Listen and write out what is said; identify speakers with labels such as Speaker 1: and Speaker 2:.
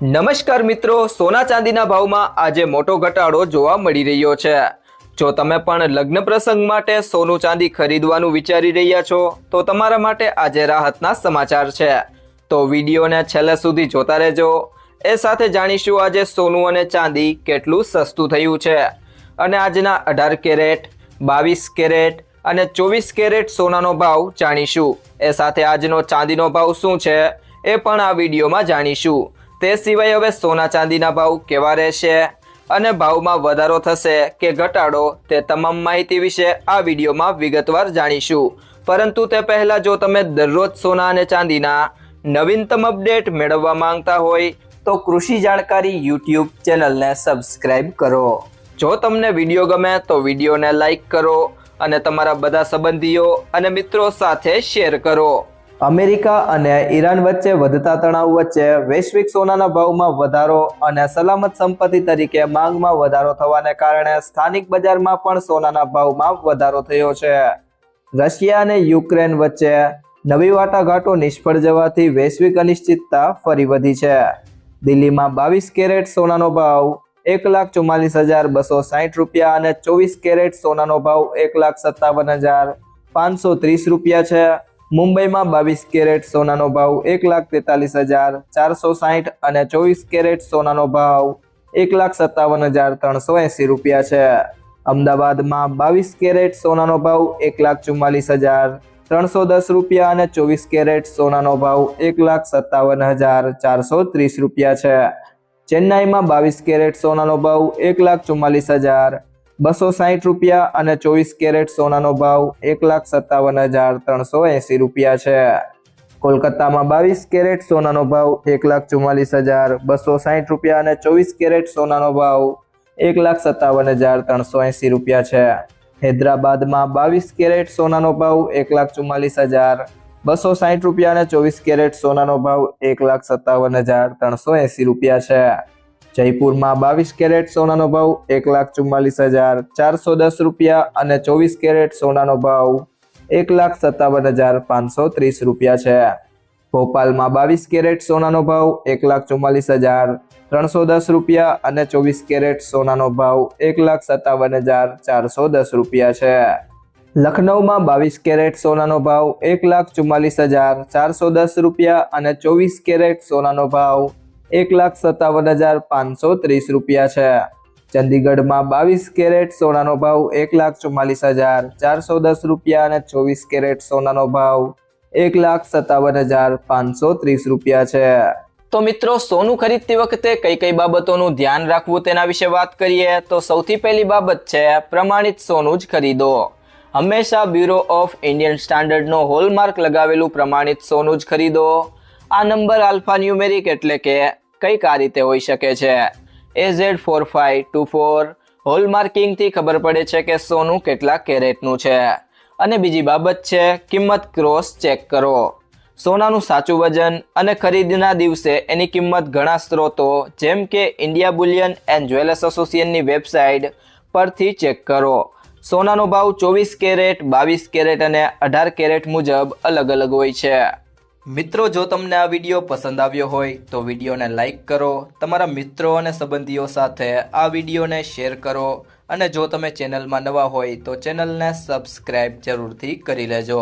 Speaker 1: નમસ્કાર મિત્રો, સોના ચાંદીના ભાવમાં આજે મોટો ઘટાડો જોવા મળી રહ્યો છે। જો તમે પણ લગ્ન પ્રસંગ માટે સોનું ચાંદી ખરીદવાનું વિચારી રહ્યા છો તો તમારા માટે આજે રાહતના સમાચાર છે। તો વિડીયોને છેલ્લે સુધી જોતા રહેજો। એ સાથે જાણીશું આજે સોનું અને ચાંદી કેટલું સસ્તું થયું છે અને આજના 18 કેરેટ, 22 કેરેટ અને 24 કેરેટ સોનાનો ભાવ જાણીશું। એ સાથે આજનો ચાંદીનો ભાવ શું છે એ પણ આ વિડીયોમાં જાણીશું। તે સિવાય હવે સોના ચાંદીના ભાવ કેવા રહેશે અને ભાવમાં વધારો થશે કે ઘટાડો તે તમામ માહિતી વિશે આ વિડીયોમાં વિગતવાર જાણીશું। પરંતુ તે પહેલાં જો તમે દરરોજ સોના અને ચાંદીના નવીનતમ અપડેટ મેળવવા માંગતા હોય તો કૃષિ જાણકારી યુટ્યુબ ચેનલને સબસ્ક્રાઇબ કરો। જો તમને વિડીયો ગમે તો વિડીયોને લાઇક કરો અને તમારા બધા સંબંધીઓ અને મિત્રો સાથે શેર કરો। અમેરિકા અને ઈરાન વચ્ચે વધતા તણાવ વચ્ચે વૈશ્વિક સોનાના ભાવમાં વધારો અને સલામત સંપત્તિ તરીકે માંગમાં વધારો થવાને કારણે સ્થાનિક બજારમાં પણ સોનાના ભાવમાં વધારો થયો છે। રશિયા અને યુક્રેન વચ્ચે નવી વાટાઘાટો નિષ્ફળ જવાથી વૈશ્વિક અનિશ્ચિતતા ફરી વધી છે। દિલ્હીમાં 22 કેરેટ સોનાનો ભાવ 1,44,260 રૂપિયા અને 24 કેરેટ સોનાનો ભાવ 1,57,530 રૂપિયા છે। મુંબઈમાં 22 કેરેટ સોનાનો ભાવ 1,43,460 અને 24 કેરેટ સોનાનો ભાવ 1,57,380 રૂપિયા છે। અમદાવાદમાં 22 કેરેટ સોનાનો ભાવ 1,44,310 રૂપિયા અને 24 કેરેટ સોનાનો ભાવ 1,57,430 રૂપિયા છે। ચેન્નાઈમાં 22 કેરેટ સોનાનો ભાવ 1,44,260 રૂપિયા અને 24 કેરેટ સોનાનો ભાવ 1,57,380 રૂપિયા છે। કોલકાતામાં 22 કેરેટ સોનાનો ભાવ 1,44,260 રૂપિયા અને 24 કેરેટ સોનાનો ભાવ 1,57,380 રૂપિયા છે। હૈદરાબાદમાં 22 કેરેટ સોનાનો ભાવ 1,44,260 રૂપિયા અને 24 કેરેટ સોનાનો ભાવ 1,57,380 રૂપિયા છે। જયપુરમાં 22 કેરેટ સોનાનો ભાવ 1,44,410 રૂપિયા અને 24 કેરેટ સોનાનો ભાવ 1,57,530 રૂપિયા છે। ભોપાલમાં 22 કેરેટ સોનાનો ભાવ 1,44,310 રૂપિયા અને 24 કેરેટ સોનાનો ભાવ 1,57,410 રૂપિયા છે। લખનૌમાં 22 કેરેટ સોનાનો ભાવ 1,44,410 રૂપિયા અને 24 કેરેટ સોનાનો ભાવ 1,57,530 રૂપિયા છે। ચંદીગઢમાં 22 કેરેટ સોનાનો ભાવ 1,44,410 રૂપિયા અને 24 કેરેટ સોનાનો ભાવ 1,57,530 રૂપિયા છે। તો મિત્રો, સોનું ખરીદતી વખતે કઈ કઈ બાબતોનું ધ્યાન રાખવું તેના વિશે વાત કરીએ તો સૌથી પહેલી બાબત છે પ્રમાણિત સોનું જ ખરીદો। હંમેશા બ્યુરો ઓફ ઇન્ડિયન સ્ટાન્ડર્ડનો હોલમાર્ક લગાવેલું પ્રમાણિત સોનું જ ખરીદો। આ નંબર આલ્ફા ન્યુમેરિક એટલે કે કઈક આ રીતે હોઈ શકે છે AZ4524। હોલમાર્કિંગથી ખબર પડે છે કે સોનું કેટલા કેરેટનું છે। અને બીજી બાબત છે કિંમત ક્રોસ ચેક કરો। સોનાનું સાચું વજન અને ખરીદના દિવસે એની કિંમત ઘણા સ્ત્રોતો જેમ કે ઇન્ડિયા બુલિયન એન્ડ જ્વેલર્સ એસોસિએશનની વેબસાઇટ પરથી ચેક કરો। સોનાનો ભાવ 24 કેરેટ, 22 કેરેટ અને 18 કેરેટ મુજબ અલગ અલગ હોય છે। મિત્રો, જો તમને આ વિડીયો પસંદ આવ્યો હોય તો વિડીયોને લાઇક કરો, તમારા મિત્રો અને સંબંધીઓ સાથે આ વિડીયોને શેર કરો અને જો તમે ચેનલમાં નવા હોય તો ચેનલને સબસ્ક્રાઇબ જરૂરથી કરી લેજો।